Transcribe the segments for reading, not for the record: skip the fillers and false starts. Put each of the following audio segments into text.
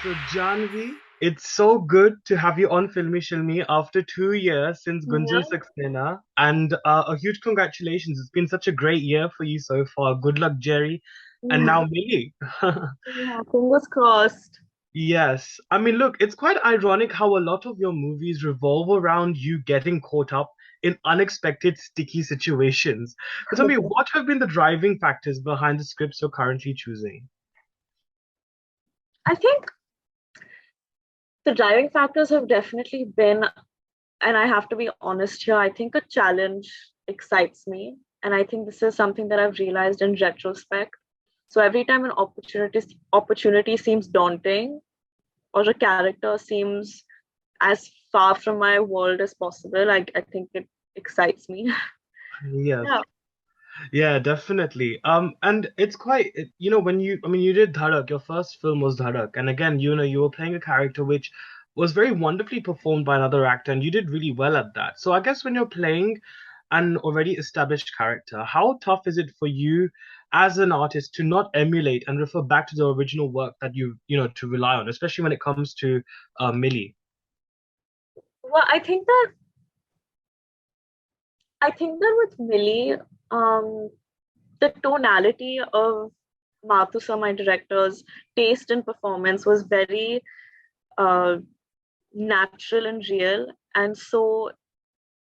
So, Janhvi, it's so good to have you on Filme Shilmy after 2 years since Gunjan Yeah, Saxena. And a huge congratulations. It's been such a great year for you so far. Good luck, Jerry. And yeah, now, Mili. yeah. Fingers crossed. Yes. I mean, look, it's quite ironic how a lot of your movies revolve around you getting caught up in unexpected sticky situations. So tell me, what have been the driving factors behind the scripts you're currently choosing? I think the driving factors have definitely been, and I have to be honest here, I think a challenge excites me. And I think this is something that I've realized in retrospect. So every time an opportunity seems daunting or a character seems as far from my world as possible, I think it excites me. Yes. Yeah. Yeah, definitely. And it's quite, when I mean, you did Dhadak, your first film was Dhadak, and again, you were playing a character which was very wonderfully performed by another actor, and you did really well at that. So I guess when you're playing an already established character, how tough is it for you as an artist to not emulate and refer back to the original work that to rely on, especially when it comes to Millie? Well, I think that with Millie, um, the tonality of Mathusa, my director's taste in performance was very uh, natural and real. And so,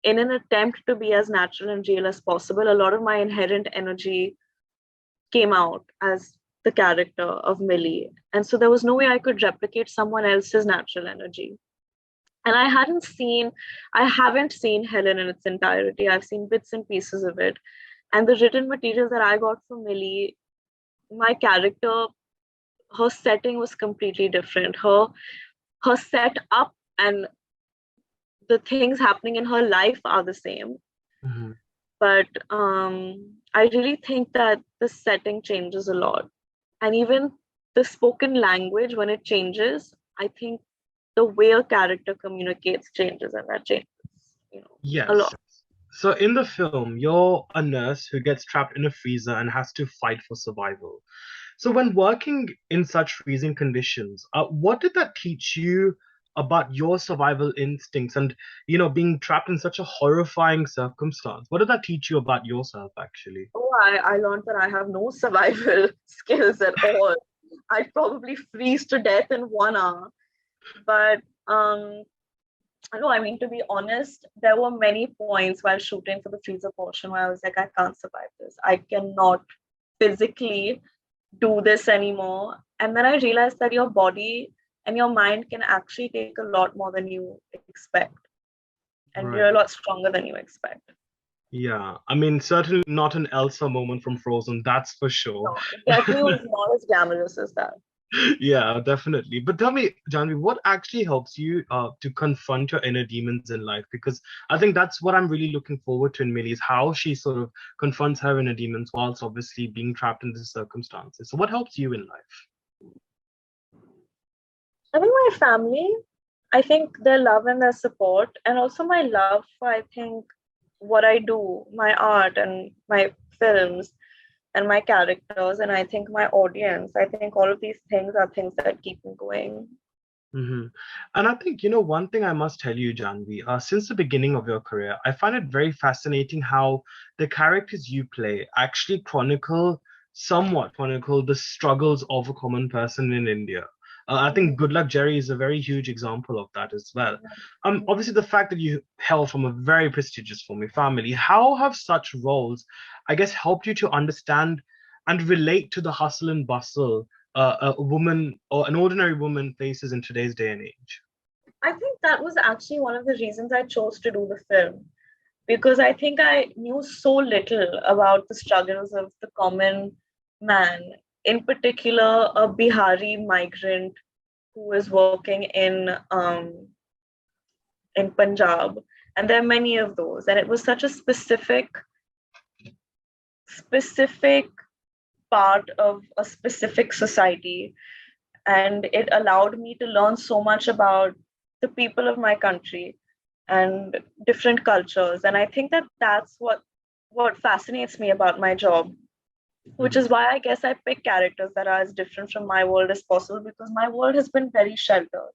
in an attempt to be as natural and real as possible, a lot of my inherent energy came out as the character of Millie. And so, there was no way I could replicate someone else's natural energy. And I haven't seen Helen in its entirety. I've seen bits and pieces of it. And the written materials that I got from Millie, my character, her setting was completely different. Her setup and the things happening in her life are the same. Hmm. But I really think that the setting changes a lot. And even the spoken language, when it changes, I think the way a character communicates changes, and that changes, a Yes. lot. So in the film, you're a nurse who gets trapped in a freezer and has to fight for survival. So when working in such freezing conditions, what did that teach you about your survival instincts and, being trapped in such a horrifying circumstance? What did that teach you about yourself, actually? Oh, I learned that I have no survival skills at all. I'd probably freeze to death in 1 hour. But no, I mean, to be honest, there were many points while shooting for the freezer portion where I was like, I can't survive this. I cannot physically do this anymore. And then I realized that your body and your mind can actually take a lot more than you expect. And you're Right. a lot stronger than you expect. Yeah. I mean, certainly not an Elsa moment from Frozen, that's for sure. No, it definitely was not as glamorous as that. Yeah, definitely. But tell me, Janvi, what actually helps you to confront your inner demons in life? Because I think that's what I'm really looking forward to in Millie is how she sort of confronts her inner demons whilst obviously being trapped in these circumstances. So what helps you in life? I think my family, I think their love and their support, and also my love for, I think, what I do, my art and my films and my characters, and I think my audience. I think all of these things are things that keep me going. Hmm. And I think, one thing I must tell you, Janvi, since the beginning of your career, I find it very fascinating how the characters you play actually somewhat chronicle the struggles of a common person in India. I think Good Luck Jerry is a very huge example of that as well. Obviously, the fact that you hail from a very prestigious family, how have such roles, I guess, helped you to understand and relate to the hustle and bustle a woman or an ordinary woman faces in today's day and age. I think that was actually one of the reasons I chose to do the film, because I think I knew so little about the struggles of the common man, in particular, a Bihari migrant who was working in Punjab, and there are many of those, and it was such a specific part of a specific society, and it allowed me to learn so much about the people of my country and different cultures, and I think that that's what fascinates me about my job. which is why I guess I pick characters that are as different from my world as possible, because my world has been very sheltered.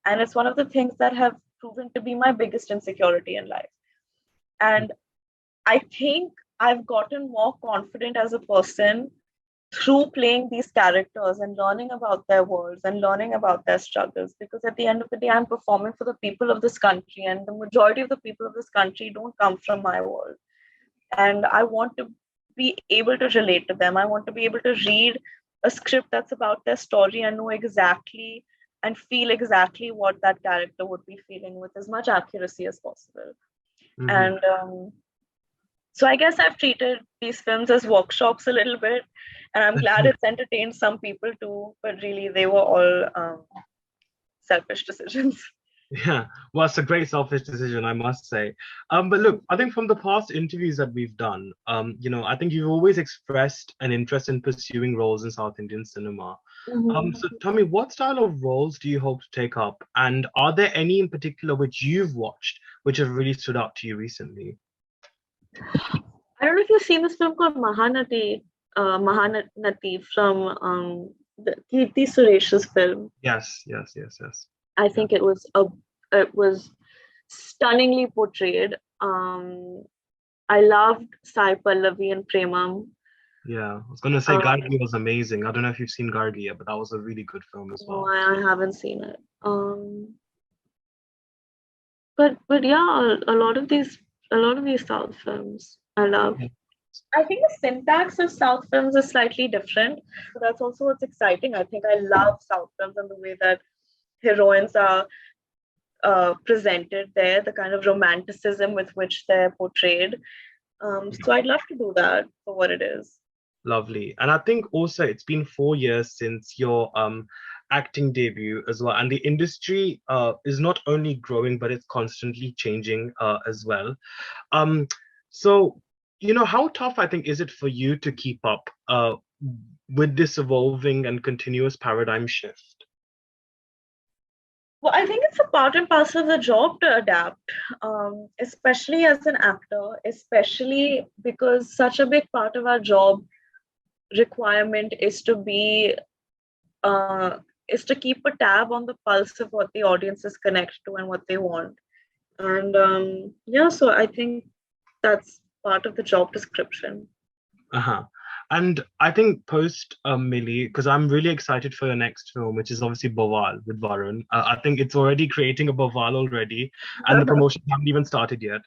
And it's one of the things that have proven to be my biggest insecurity in life. And I think I've gotten more confident as a person through playing these characters and learning about their worlds and learning about their struggles. Because at the end of the day, I'm performing for the people of this country, and the majority of the people of this country don't come from my world. And I want to be able to relate to them. I want to be able to read a script that's about their story and know exactly and feel exactly what that character would be feeling with as much accuracy as possible. And so I guess I've treated these films as workshops a little bit, and I'm glad it's entertained some people too, but really they were all selfish decisions. Yeah, well, it's a great selfish decision, I must say. But look, I think from the past interviews that we've done, I think you've always expressed an interest in pursuing roles in South Indian cinema. So tell me, what style of roles do you hope to take up? And are there any in particular which you've watched which have really stood out to you recently? I don't know if you've seen this film called Mahanati from the Kirti Suresh's film. Yes. I think it was stunningly portrayed. I loved Sai Pallavi and Premam. Yeah, I was gonna say Gargi was amazing. I don't know if you've seen Gargi yet, but that was a really good film as well. No, I haven't seen it. But yeah, a lot of these South films I love. Yeah. I think the syntax of South films is slightly different. So that's also what's exciting. I think I love South films and the way that heroines are presented there, the kind of romanticism with which they're portrayed. So I'd love to do that for what it is. Lovely. And I think also it's been 4 years since your acting debut as well. And the industry is not only growing, but it's constantly changing as well. So, how tough I think is it for you to keep up with this evolving and continuous paradigm shift? Well, I think it's a part and parcel of the job to adapt, especially as an actor, especially because such a big part of our job requirement is to keep a tab on the pulse of what the audiences connect to and what they want. And so I think that's part of the job description. And I think post Mili, because I'm really excited for your next film, which is obviously Bawaal with Varun. I think it's already creating a Bawaal already, and the promotion haven't even started yet.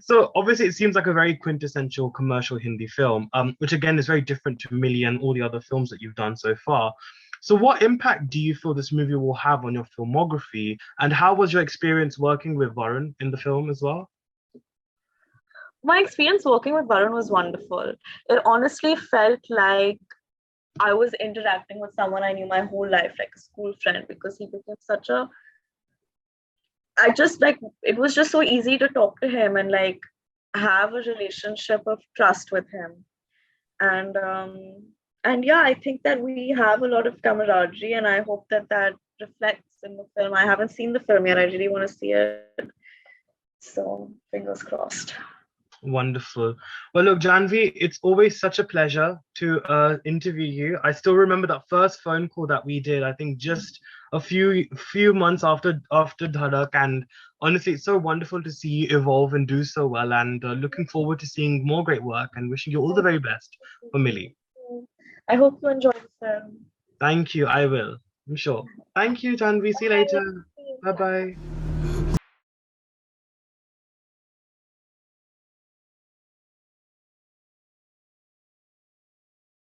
So obviously it seems like a very quintessential commercial Hindi film, which again is very different to Mili and all the other films that you've done so far. So what impact do you feel this movie will have on your filmography, and how was your experience working with Varun in the film as well? My experience working with Varun was wonderful. It honestly felt like I was interacting with someone I knew my whole life, like a school friend, because he became it was just so easy to talk to him and like have a relationship of trust with him. And yeah, I think that we have a lot of camaraderie, and I hope that reflects in the film. I haven't seen the film yet. I really want to see it. So fingers crossed. Wonderful. Well, look, Janhvi, it's always such a pleasure to interview you. I still remember that first phone call that we did, I think just a few months after Dhadak, and honestly, it's so wonderful to see you evolve and do so well, and looking forward to seeing more great work and wishing you all the very best for Mili. I hope you enjoy the film. Thank you. I will. I'm sure. Thank you, Janhvi. See you later. Bye-bye.